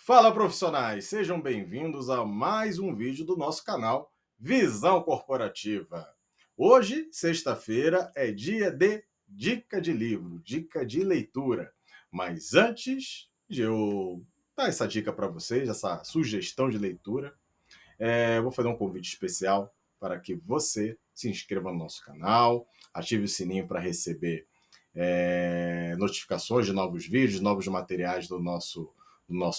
Fala, profissionais! Sejam bem-vindos a mais um vídeo do nosso canal Visão Corporativa. Hoje, sexta-feira, é dia de dica de livro, dica de leitura. Mas antes de eu dar essa dica para vocês, essa sugestão de leitura, eu vou fazer um convite especial para que você se inscreva no nosso canal, ative o sininho para receber notificações de novos vídeos, novos materiais do nosso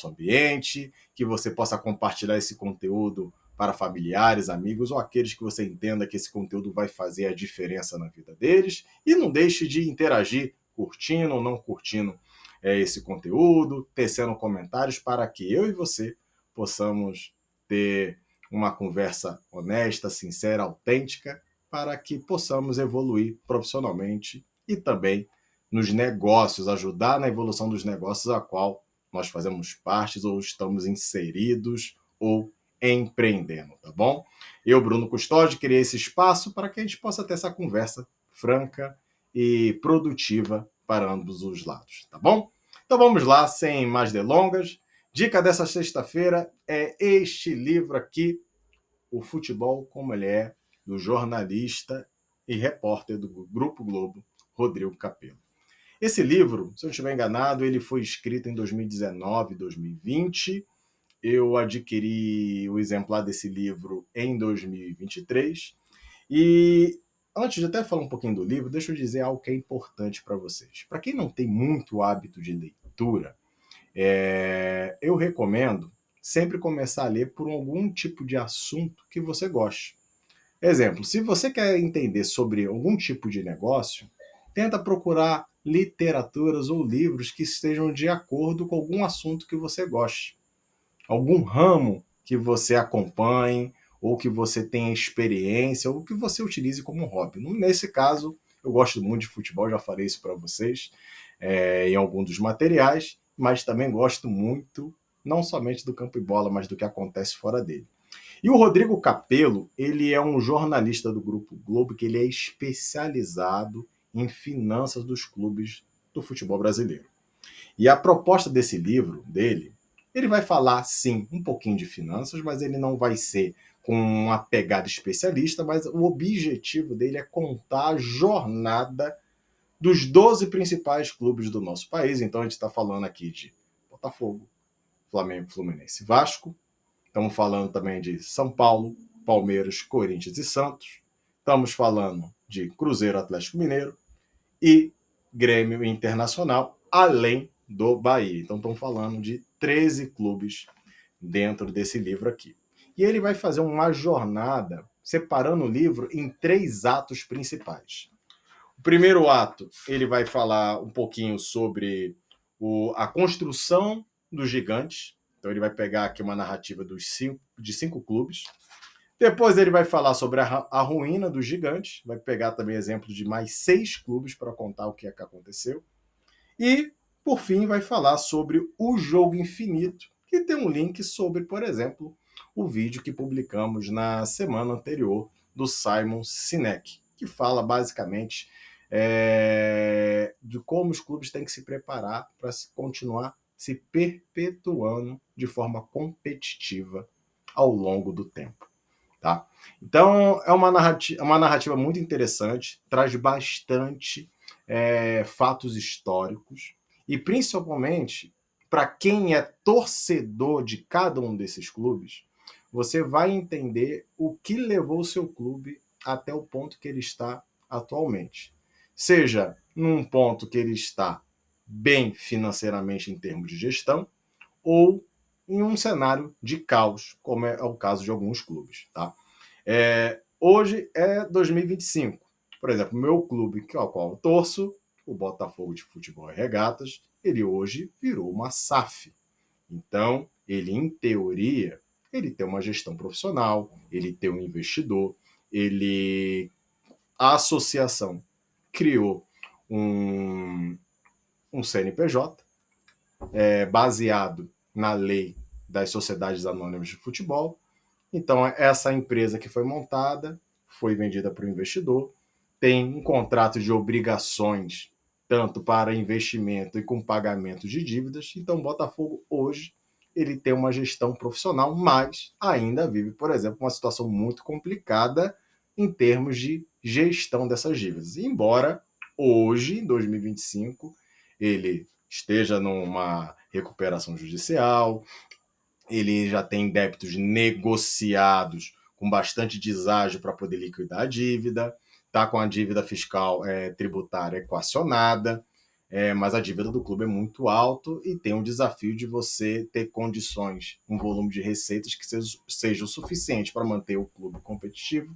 ambiente, que você possa compartilhar esse conteúdo para familiares, amigos ou aqueles que você entenda que esse conteúdo vai fazer a diferença na vida deles. E não deixe de interagir, curtindo ou não curtindo esse conteúdo, tecendo comentários para que eu e você possamos ter uma conversa honesta, sincera, autêntica, para que possamos evoluir profissionalmente e também nos negócios, ajudar na evolução dos negócios a qual nós fazemos parte ou estamos inseridos ou empreendendo, tá bom? Eu, Bruno Custódio, criei esse espaço para que a gente possa ter essa conversa franca e produtiva para ambos os lados, tá bom? Então vamos lá, sem mais delongas. Dica dessa sexta-feira é este livro aqui, O Futebol Como Ele É, do jornalista e repórter do Grupo Globo, Rodrigo Capello. Esse livro, se eu não estiver enganado, ele foi escrito em 2019, 2020. Eu adquiri o exemplar desse livro em 2023. E antes de até falar um pouquinho do livro, deixa eu dizer algo que é importante para vocês. Para quem não tem muito hábito de leitura, eu recomendo sempre começar a ler por algum tipo de assunto que você goste. Exemplo, se você quer entender sobre algum tipo de negócio, tenta procurar literaturas ou livros que estejam de acordo com algum assunto que você goste. Algum ramo que você acompanhe, ou que você tenha experiência, ou que você utilize como hobby. Nesse caso, eu gosto muito de futebol, já falei isso para vocês em algum dos materiais, mas também gosto muito, não somente do campo e bola, mas do que acontece fora dele. E o Rodrigo Capello, ele é um jornalista do Grupo Globo que ele é especializado em finanças dos clubes do futebol brasileiro. E a proposta desse livro, dele, ele vai falar, sim, um pouquinho de finanças, mas ele não vai ser com uma pegada especialista, mas o objetivo dele é contar a jornada dos 12 principais clubes do nosso país. Então a gente está falando aqui de Botafogo, Flamengo, Fluminense, Vasco. Estamos falando também de São Paulo, Palmeiras, Corinthians e Santos. Estamos falando de Cruzeiro, Atlético Mineiro e Grêmio Internacional, além do Bahia. Então estamos falando de 13 clubes dentro desse livro aqui. E ele vai fazer uma jornada separando o livro em 3 atos principais. O primeiro ato, ele vai falar um pouquinho sobre a construção dos gigantes. Então ele vai pegar aqui uma narrativa de 5 clubes. Depois ele vai falar sobre a ruína dos gigantes. Vai pegar também exemplos de mais 6 clubes para contar o que é que aconteceu. E, por fim, vai falar sobre o jogo infinito, que tem um link sobre, por exemplo, o vídeo que publicamos na semana anterior do Simon Sinek, que fala basicamente de como os clubes têm que se preparar para continuar se perpetuando de forma competitiva ao longo do tempo. Tá? Então, é uma narrativa muito interessante, traz bastante fatos históricos, e principalmente para quem é torcedor de cada um desses clubes, você vai entender o que levou o seu clube até o ponto que ele está atualmente. Seja num ponto que ele está bem financeiramente em termos de gestão, ou em um cenário de caos, como é o caso de alguns clubes. Tá? Hoje é 2025. Por exemplo, o meu clube, ao qual eu torço, o Botafogo de Futebol e Regatas, ele hoje virou uma SAF. Então, ele, em teoria, ele tem uma gestão profissional, ele tem um investidor, a associação criou um CNPJ baseado na lei das sociedades anônimas de futebol. Então, essa empresa que foi montada foi vendida para o investidor, tem um contrato de obrigações, tanto para investimento e com pagamento de dívidas. Então, o Botafogo, hoje, ele tem uma gestão profissional, mas ainda vive, por exemplo, uma situação muito complicada em termos de gestão dessas dívidas. Embora hoje, em 2025, ele esteja numa recuperação judicial, ele já tem débitos negociados com bastante deságio para poder liquidar a dívida, está com a dívida fiscal tributária equacionada, mas a dívida do clube é muito alto e tem um desafio de você ter condições, um volume de receitas que seja o suficiente para manter o clube competitivo,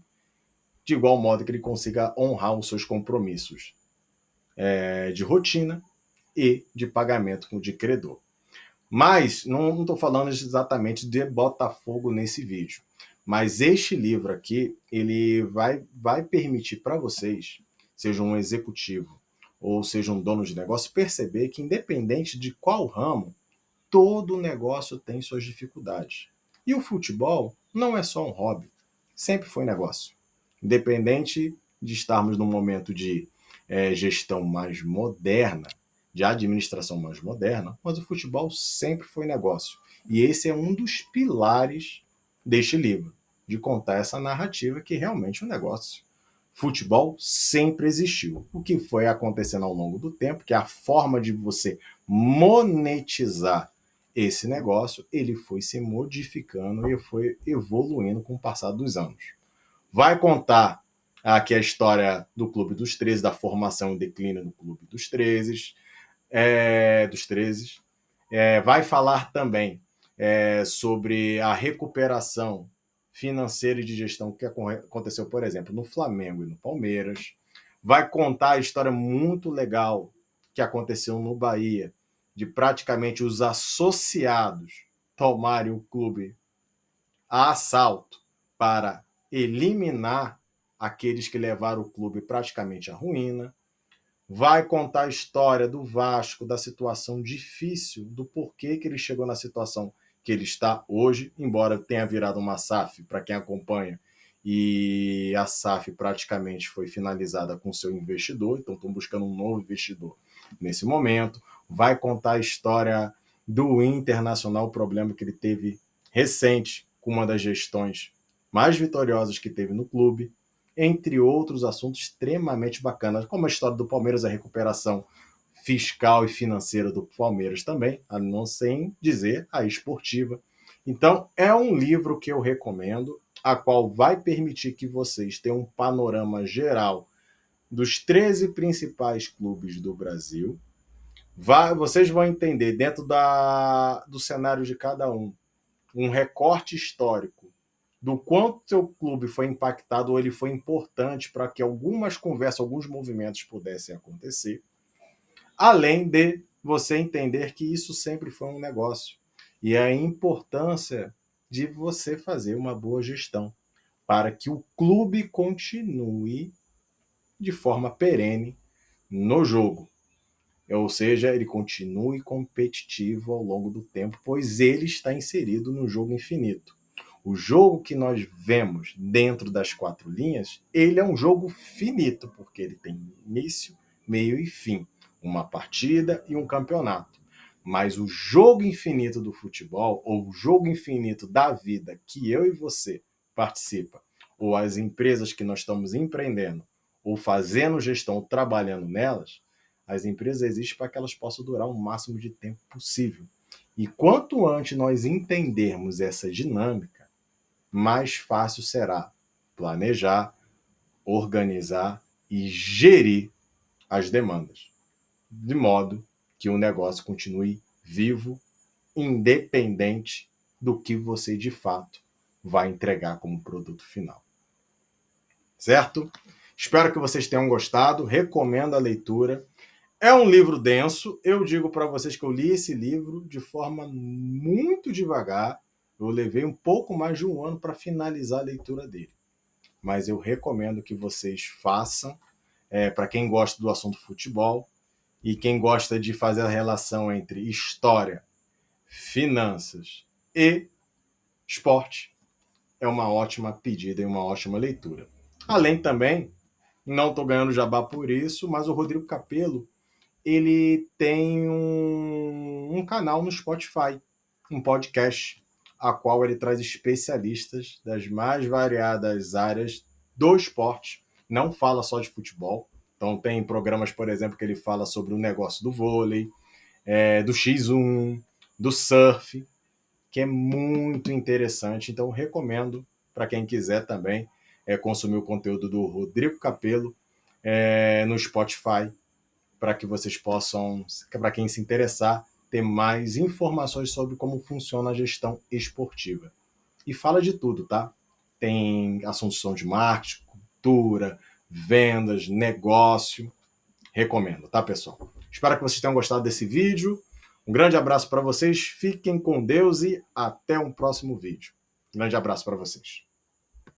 de igual modo que ele consiga honrar os seus compromissos de rotina e de pagamento de credor. Mas não estou falando exatamente de Botafogo nesse vídeo. Mas este livro aqui, ele vai permitir para vocês, seja um executivo ou seja um dono de negócio, perceber que independente de qual ramo, todo negócio tem suas dificuldades. E o futebol não é só um hobby, sempre foi negócio. Independente de estarmos num momento de gestão mais moderna, de administração mais moderna, mas o futebol sempre foi negócio. E esse é um dos pilares deste livro, de contar essa narrativa que realmente é um negócio. Futebol sempre existiu. O que foi acontecendo ao longo do tempo, que a forma de você monetizar esse negócio, ele foi se modificando e foi evoluindo com o passar dos anos. Vai contar aqui a história do Clube dos 13, da formação e declínio do Clube dos 13, vai falar também sobre a recuperação financeira e de gestão que aconteceu, por exemplo, no Flamengo e no Palmeiras. Vai contar a história muito legal que aconteceu no Bahia, de praticamente os associados tomarem o clube a assalto para eliminar aqueles que levaram o clube praticamente à ruína. Vai contar a história do Vasco, da situação difícil, do porquê que ele chegou na situação que ele está hoje, embora tenha virado uma SAF, para quem acompanha, e a SAF praticamente foi finalizada com seu investidor, então estão buscando um novo investidor nesse momento. Vai contar a história do Internacional, o problema que ele teve recente, com uma das gestões mais vitoriosas que teve no clube, entre outros assuntos extremamente bacanas, como a história do Palmeiras, a recuperação fiscal e financeira do Palmeiras também, a não sem dizer a esportiva. Então, é um livro que eu recomendo, a qual vai permitir que vocês tenham um panorama geral dos 13 principais clubes do Brasil. Vocês vão entender, dentro do cenário de cada um recorte histórico do quanto seu clube foi impactado ou ele foi importante para que algumas conversas, alguns movimentos pudessem acontecer, além de você entender que isso sempre foi um negócio e a importância de você fazer uma boa gestão para que o clube continue de forma perene no jogo, ou seja, ele continue competitivo ao longo do tempo, pois ele está inserido no jogo infinito. O jogo que nós vemos dentro das 4 linhas, ele é um jogo finito, porque ele tem início, meio e fim. Uma partida e um campeonato. Mas o jogo infinito do futebol, ou o jogo infinito da vida que eu e você participa, ou as empresas que nós estamos empreendendo, ou fazendo gestão, ou trabalhando nelas, as empresas existem para que elas possam durar o máximo de tempo possível. E quanto antes nós entendermos essa dinâmica, mais fácil será planejar, organizar e gerir as demandas, de modo que o negócio continue vivo, independente do que você de fato vai entregar como produto final. Certo? Espero que vocês tenham gostado, recomendo a leitura. É um livro denso, eu digo para vocês que eu li esse livro de forma muito devagar. Eu levei um pouco mais de um ano para finalizar a leitura dele. Mas eu recomendo que vocês façam, para quem gosta do assunto futebol e quem gosta de fazer a relação entre história, finanças e esporte. É uma ótima pedida e uma ótima leitura. Além também, não estou ganhando jabá por isso, mas o Rodrigo Capello, ele tem um canal no Spotify. um podcast a qual ele traz especialistas das mais variadas áreas do esporte, não fala só de futebol. Então tem programas, por exemplo, que ele fala sobre o negócio do vôlei, do X1, do surf, que é muito interessante. Então recomendo para quem quiser também consumir o conteúdo do Rodrigo Capello no Spotify, para que vocês possam, para quem se interessar, ter mais informações sobre como funciona a gestão esportiva. E fala de tudo, tá? Tem assuntos de marketing, cultura, vendas, negócio. Recomendo, tá, pessoal? Espero que vocês tenham gostado desse vídeo. Um grande abraço para vocês, fiquem com Deus e até um próximo vídeo. Um grande abraço para vocês.